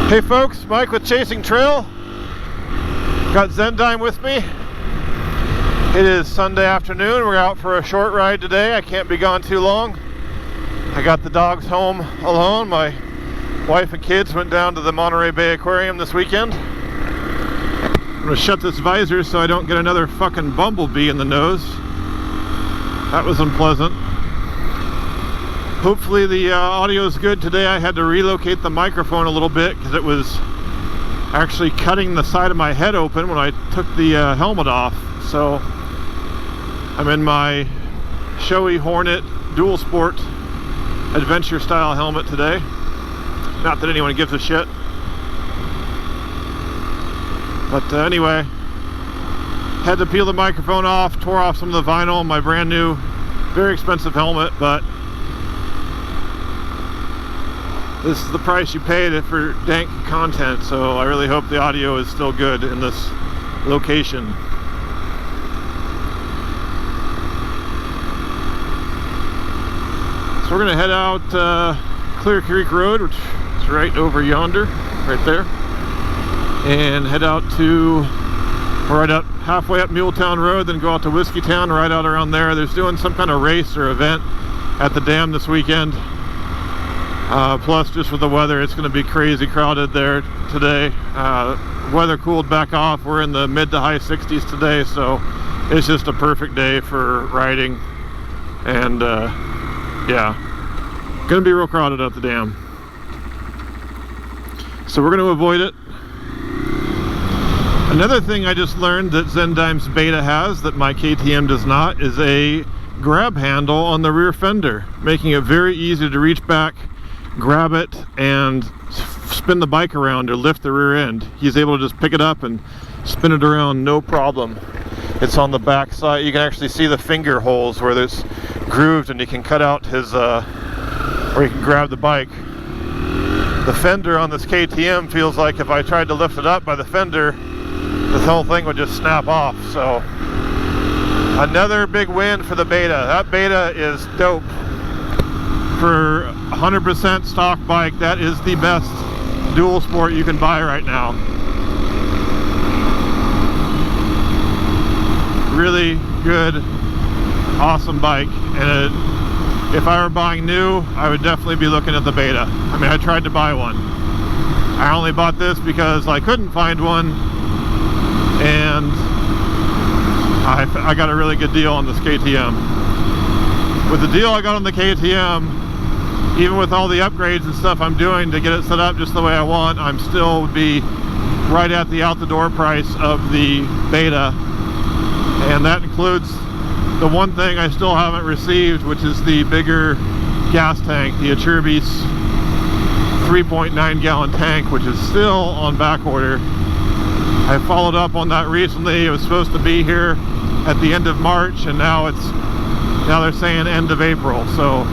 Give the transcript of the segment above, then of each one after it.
Hey folks, Mike with Chasing Trail. Got Zendime with me. It is Sunday afternoon. We're out for a short ride today. I can't be gone too long. I got the dogs home alone. My wife and kids went down to the Monterey Bay Aquarium this weekend. I'm gonna shut this visor so I don't get another fucking bumblebee in the nose. That was unpleasant. Hopefully the audio is good today. I had to relocate the microphone a little bit because it was actually cutting the side of my head open when I took the helmet off. So I'm in my Shoei Hornet Dual Sport adventure style helmet today. Not that anyone gives a shit. But anyway, had to peel the microphone off, tore off some of the vinyl on my brand new, very expensive helmet, but this is the price you paid for dank content, so I really hope the audio is still good in this location. So we're gonna head out Clear Creek Road, which is right over yonder, right there, and head out to, right up halfway up Muletown Road, then go out to Whiskey Town, right out around there. There's doing some kind of race or event at the dam this weekend. Plus, just with the weather, it's going to be crazy crowded there today. Weather cooled back off. We're in the mid to high 60s today, so it's just a perfect day for riding. And yeah, going to be real crowded at the dam. So we're going to avoid it. Another thing I just learned that Zendime's Beta has that my KTM does not is a grab handle on the rear fender, making it very easy to reach back, grab it, and spin the bike around or lift the rear end. He's able to just pick it up and spin it around, no problem. It's on the back side. You can actually see the finger holes where there's grooved, and you can cut out his, or you can grab the bike. The fender on this KTM feels like if I tried to lift it up by the fender, this whole thing would just snap off. So another big win for the Beta. That Beta is dope. For 100% stock bike, that is the best dual sport you can buy right now. Really good, awesome bike. And if I were buying new, I would definitely be looking at the Beta. I mean, I tried to buy one. I only bought this because I couldn't find one, and I got a really good deal on this KTM. With the deal I got on the KTM, even with all the upgrades and stuff I'm doing to get it set up just the way I want, I'm still would be right at the out-the-door price of the Beta. And that includes the one thing I still haven't received, which is the bigger gas tank, the Acerbis 3.9 gallon tank, which is still on back order. I followed up on that recently. It was supposed to be here at the end of March, and now they're saying end of April. So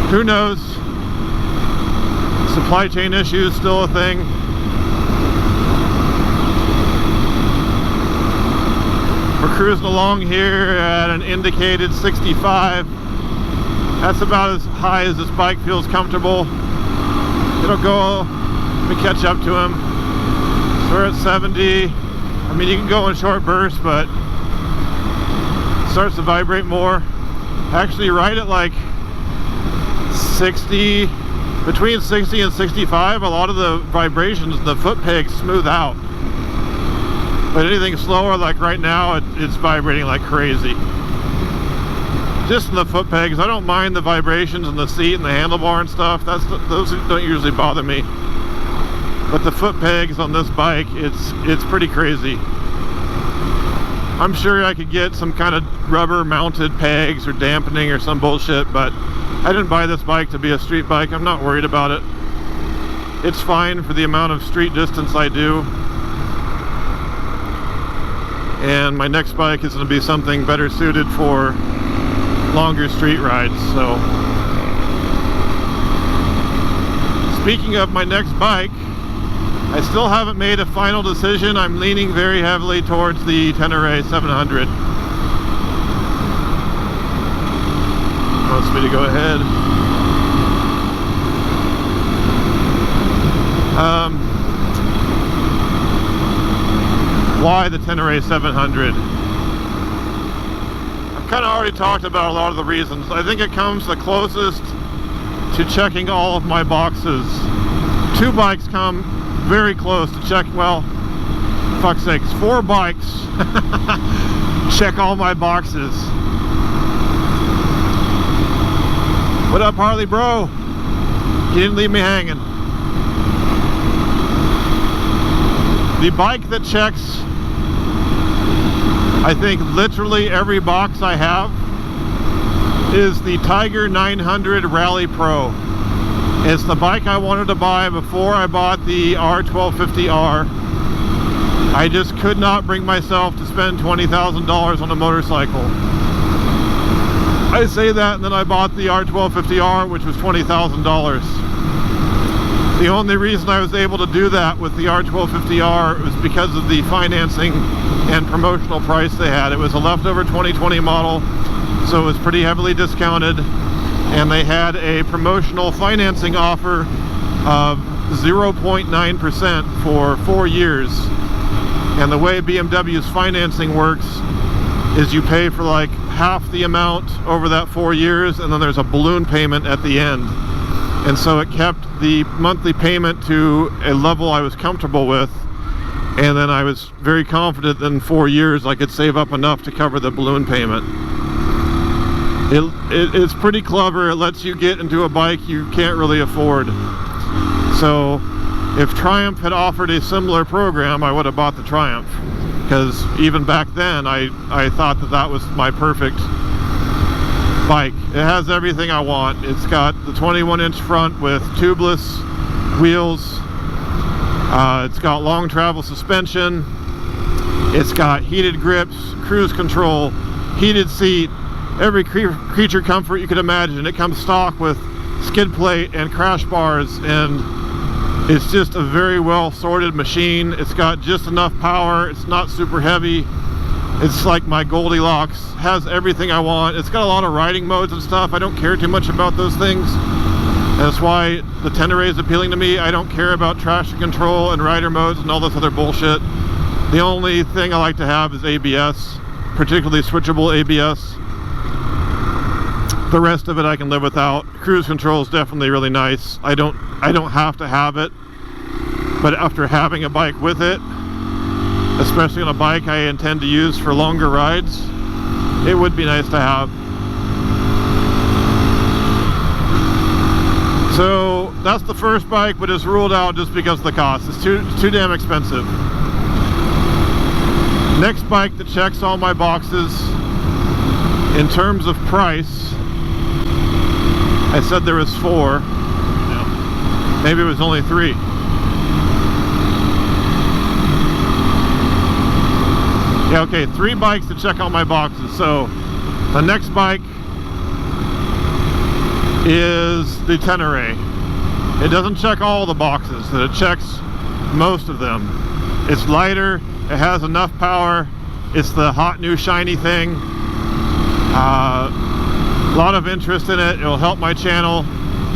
who knows? Supply chain issues still a thing. We're cruising along here at an indicated 65. That's about as high as this bike feels comfortable. It'll go, let me catch up to him. So we're at 70. I mean, you can go in short bursts, but it starts to vibrate more. Actually, right at like 60, between 60 and 65, a lot of the vibrations, the foot pegs smooth out. But anything slower, like right now, it's vibrating like crazy. Just in the foot pegs, I don't mind the vibrations in the seat and the handlebar and stuff. Those don't usually bother me. But the foot pegs on this bike, it's pretty crazy. I'm sure I could get some kind of rubber mounted pegs or dampening or some bullshit, but I didn't buy this bike to be a street bike. I'm not worried about it. It's fine for the amount of street distance I do. And my next bike is going to be something better suited for longer street rides. So speaking of my next bike, I still haven't made a final decision. I'm leaning very heavily towards the Tenere 700. Wants me to go ahead. buy the Tenere 700. I've kind of already talked about a lot of the reasons. I think it comes the closest to checking all of my boxes. Two bikes come very close to check, well, fuck's sakes, 4 bikes check all my boxes. What up, Harley bro? You didn't leave me hanging. The bike that checks, I think, literally every box I have is the Tiger 900 Rally Pro. It's the bike I wanted to buy before I bought the R1250R. I just could not bring myself to spend $20,000 on a motorcycle. I say that, and then I bought the R1250R, which was $20,000. The only reason I was able to do that with the R1250R was because of the financing and promotional price they had. It was a leftover 2020 model, so it was pretty heavily discounted, and they had a promotional financing offer of 0.9% for 4 years. And the way BMW's financing works is you pay for like half the amount over that 4 years, and then there's a balloon payment at the end. And so it kept the monthly payment to a level I was comfortable with, and then I was very confident that in 4 years I could save up enough to cover the balloon payment. It's pretty clever. It lets you get into a bike you can't really afford. So if Triumph had offered a similar program, I would have bought the Triumph, because even back then I thought that that was my perfect bike. It has everything I want. It's got the 21-inch front with tubeless wheels. It's got long travel suspension. It's got heated grips, cruise control, heated seat, every creature comfort you could imagine. It comes stock with skid plate and crash bars, and it's just a very well sorted machine. It's got just enough power. It's not super heavy. It's like my Goldilocks. Has everything I want. It's got a lot of riding modes and stuff. I don't care too much about those things. That's why the Tenere is appealing to me. I don't care about traction control and rider modes and all this other bullshit. The only thing I like to have is ABS, particularly switchable ABS. The rest of it I can live without. Cruise control is definitely really nice. I don't have to have it, but after having a bike with it, especially on a bike I intend to use for longer rides, it would be nice to have. So that's the first bike, but it's ruled out just because of the cost. It's too damn expensive. Next bike that checks all my boxes in terms of price, I said there was 4. No. Maybe it was only 3. Yeah, okay, 3 bikes to check all my boxes. So the next bike is the Tenere. It doesn't check all the boxes, but it checks most of them. It's lighter, it has enough power, it's the hot new shiny thing. A lot of interest in it. It'll help my channel.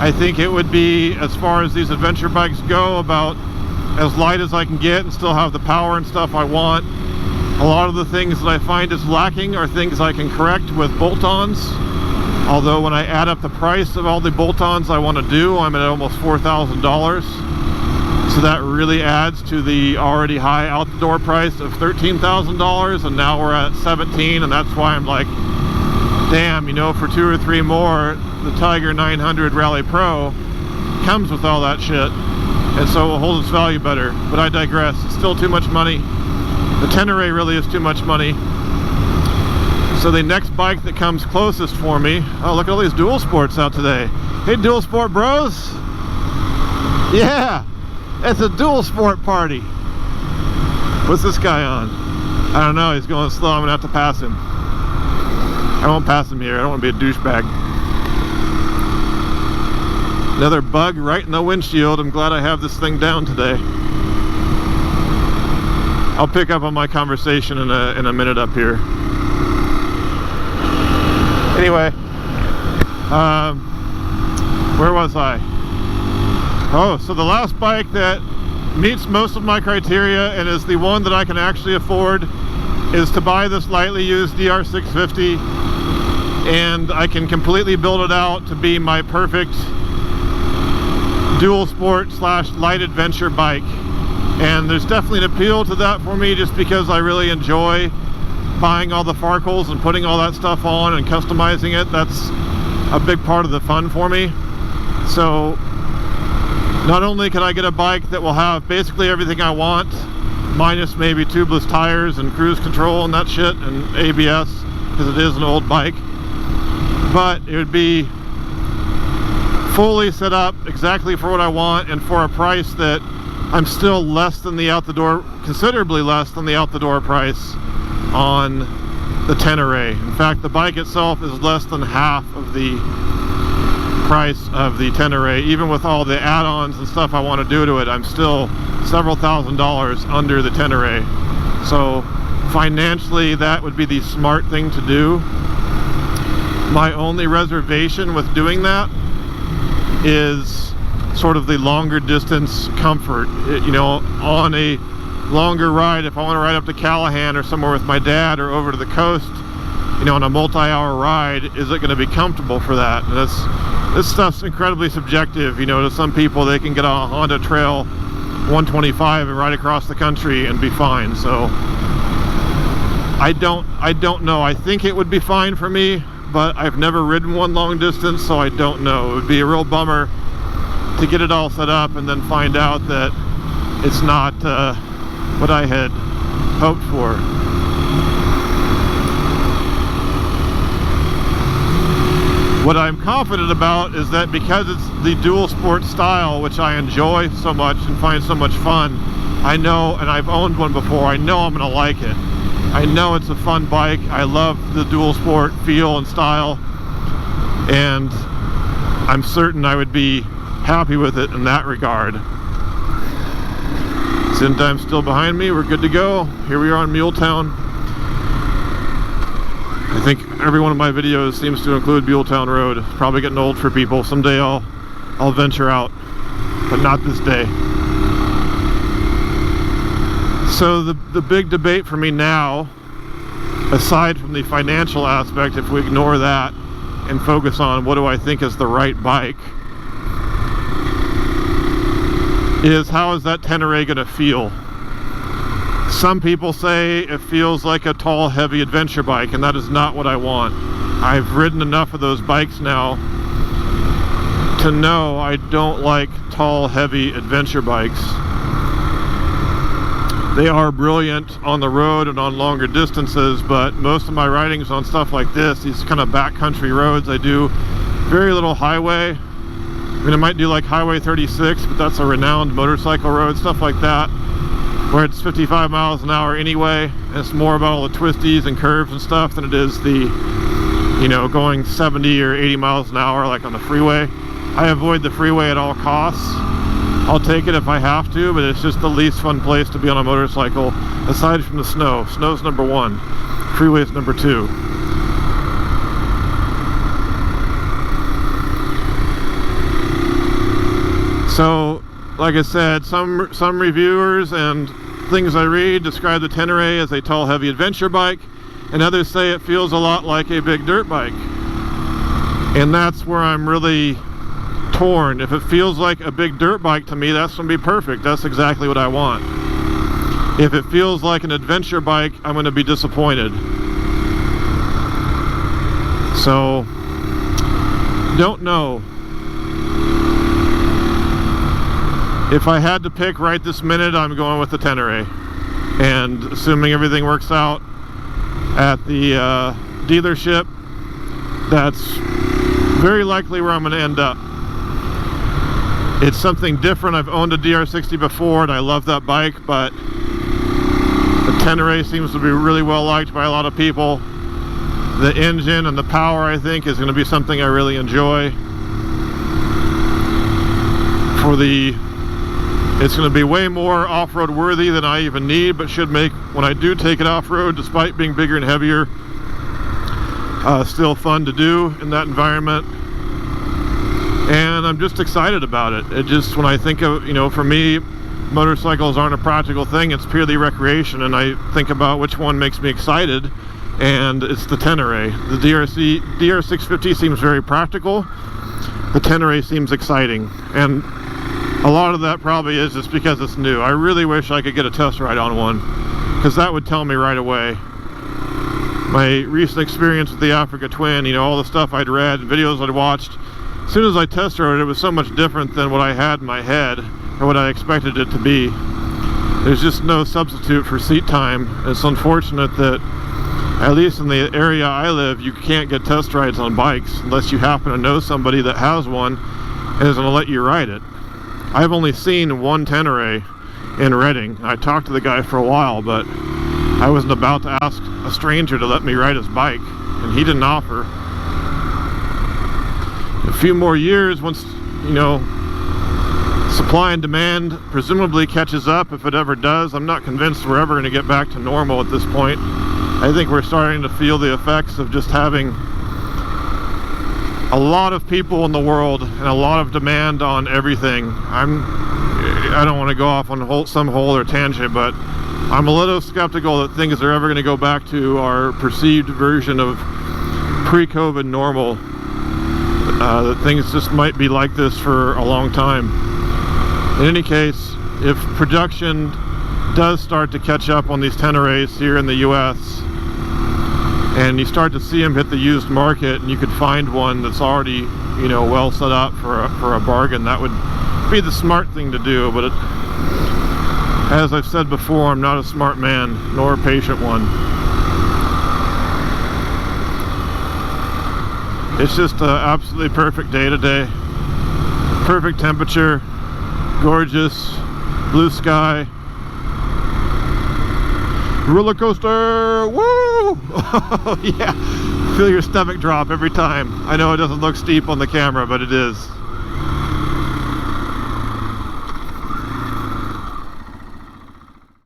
I think it would be, as far as these adventure bikes go, about as light as I can get and still have the power and stuff I want. A lot of the things that I find is lacking are things I can correct with bolt-ons. Although when I add up the price of all the bolt-ons I want to do, I'm at almost $4,000. So that really adds to the already high out the door price of $13,000, and now we're at 17, and that's why I'm like, damn, you know, for 2 or 3 more, the Tiger 900 Rally Pro comes with all that shit, and so it will hold its value better. But I digress. It's still too much money. The Tenere really is too much money. So the next bike that comes closest for me, oh, look at all these Dual Sports out today. Hey, Dual Sport bros. Yeah, it's a Dual Sport party. What's this guy on? I don't know, he's going slow. I'm gonna have to pass him. I won't pass him here. I don't want to be a douchebag. Another bug right in the windshield. I'm glad I have this thing down today. I'll pick up on my conversation in a minute up here. Anyway, where was I? Oh, so the last bike that meets most of my criteria and is the one that I can actually afford is to buy this lightly used DR650, and I can completely build it out to be my perfect dual sport / light adventure bike. And there's definitely an appeal to that for me, just because I really enjoy buying all the Farkles and putting all that stuff on and customizing it. That's a big part of the fun for me. So not only can I get a bike that will have basically everything I want, minus maybe tubeless tires and cruise control and that shit and ABS, because it is an old bike, but it would be fully set up exactly for what I want and for a price that I'm still less than the out the door, considerably less than the out the door price on the Tenere. In fact, the bike itself is less than half of the price of the Tenere. Even with all the add-ons and stuff I want to do to it, I'm still several $1,000s under the Tenere. So financially, that would be the smart thing to do. My only reservation with doing that is sort of the longer distance comfort. You know, on a longer ride, if I want to ride up to Callahan or somewhere with my dad or over to the coast, you know, on a multi-hour ride, is it going to be comfortable for that? And this stuff's incredibly subjective. You know, to some people, they can get on a Honda Trail 125 and ride across the country and be fine. So I don't know. I think it would be fine for me, but I've never ridden one long distance, so I don't know. It would be a real bummer to get it all set up and then find out that it's not what I had hoped for. What I'm confident about is that because it's the dual sport style, which I enjoy so much and find so much fun, I know, and I've owned one before, I know I'm going to like it. I know it's a fun bike. I love the dual sport feel and style, and I'm certain I would be happy with it in that regard. Zendime's still behind me. We're good to go. Here we are on Muletown. I think every one of my videos seems to include Muletown Road. It's probably getting old for people. Someday I'll venture out, but not this day. So the big debate for me now, aside from the financial aspect, if we ignore that and focus on what do I think is the right bike, is how is that Tenere going to feel? Some people say it feels like a tall, heavy adventure bike, and that is not what I want. I've ridden enough of those bikes now to know I don't like tall, heavy adventure bikes. They are brilliant on the road and on longer distances, but most of my riding is on stuff like this, these kind of backcountry roads. I do very little highway. I mean, I might do like Highway 36, but that's a renowned motorcycle road, stuff like that, where it's 55 miles an hour anyway. And it's more about all the twisties and curves and stuff than it is the, you know, going 70 or 80 miles an hour like on the freeway. I avoid the freeway at all costs. I'll take it if I have to, but it's just the least fun place to be on a motorcycle, aside from the snow. Snow's number one, freeway's number two. So, like I said, some reviewers and things I read describe the Tenere as a tall, heavy adventure bike, and others say it feels a lot like a big dirt bike. And that's where I'm really torn. If it feels like a big dirt bike to me, that's going to be perfect. That's exactly what I want. If it feels like an adventure bike, I'm going to be disappointed. So, don't know. If I had to pick right this minute, I'm going with the Tenere. And assuming everything works out at the dealership, that's very likely where I'm going to end up. It's something different. I've owned a DR60 before and I love that bike, but the Tenere seems to be really well liked by a lot of people. The engine and the power, I think, is going to be something I really enjoy. It's going to be way more off-road worthy than I even need, but should make, when I do take it off-road, despite being bigger and heavier, still fun to do in that environment. And I'm just excited about it. It just, when I think of, you know, for me, motorcycles aren't a practical thing, it's purely recreation, and I think about which one makes me excited, and it's the Tenere. The DR650 seems very practical. The Tenere seems exciting, and a lot of that probably is just because it's new. I really wish I could get a test ride on one, because that would tell me right away. My recent experience with the Africa Twin, you know, all the stuff I'd read and videos I'd watched, as soon as I test rode it, it was so much different than what I had in my head or what I expected it to be. There's just no substitute for seat time. It's unfortunate that, at least in the area I live, you can't get test rides on bikes unless you happen to know somebody that has one and is going to let you ride it. I've only seen one Tenere in Reading. I talked to the guy for a while, but I wasn't about to ask a stranger to let me ride his bike, and he didn't offer. A few more years, once, you know, supply and demand presumably catches up, if it ever does. I'm not convinced we're ever going to get back to normal at this point. I think we're starting to feel the effects of just having a lot of people in the world and a lot of demand on everything. I don't want to go off on some whole or tangent, but I'm a little skeptical that things are ever going to go back to our perceived version of pre-COVID normal. That things just might be like this for a long time. In any case, if production does start to catch up on these Teneres here in the US, and you start to see them hit the used market, and you could find one that's already, you know, well set up for a bargain, that would be the smart thing to do. But as I've said before, I'm not a smart man, nor a patient one. It's just an absolutely perfect day today. Perfect temperature, gorgeous, blue sky. Roller coaster, woo! Yeah, feel your stomach drop every time. I know it doesn't look steep on the camera, but it is.